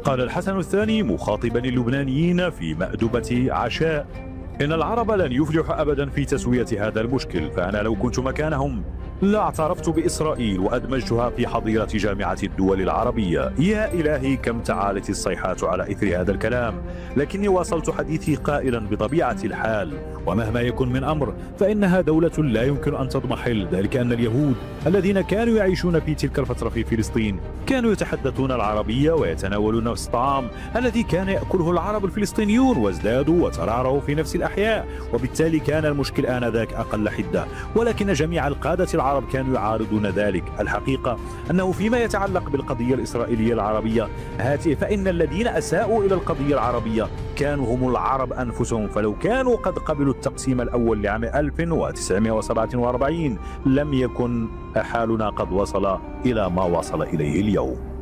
قال الحسن الثاني مخاطبا اللبنانيين في مأدبة عشاء: إن العرب لن يفلحوا أبدا في تسوية هذا المشكل، فأنا لو كنت مكانهم لاعترفت بإسرائيل وأدمجتها في حظيرة جامعة الدول العربية. يا إلهي كم تعالت الصيحات على إثر هذا الكلام، لكني واصلت حديثي قائلا: بطبيعة الحال ومهما يكن من أمر فإنها دولة لا يمكن أن تضمحل، ذلك أن اليهود الذين كانوا يعيشون في تلك الفترة في فلسطين كانوا يتحدثون العربية ويتناولون نفس الطعام الذي كان يأكله العرب الفلسطينيون، وازدادوا وترعرعوا في نفس الأحياء، وبالتالي كان المشكل آنذاك أقل حدة. ولكن جميع القادة العرب كانوا يعارضون ذلك. الحقيقة أنه فيما يتعلق بالقضية الإسرائيلية العربية فإن الذين أساءوا إلى القضية العربية كانوا هم العرب أنفسهم، فلو كانوا قد قبلوا التقسيم الأول لعام 1947 لم يكن حالنا قد وصل إلى ما وصل إليه اليوم.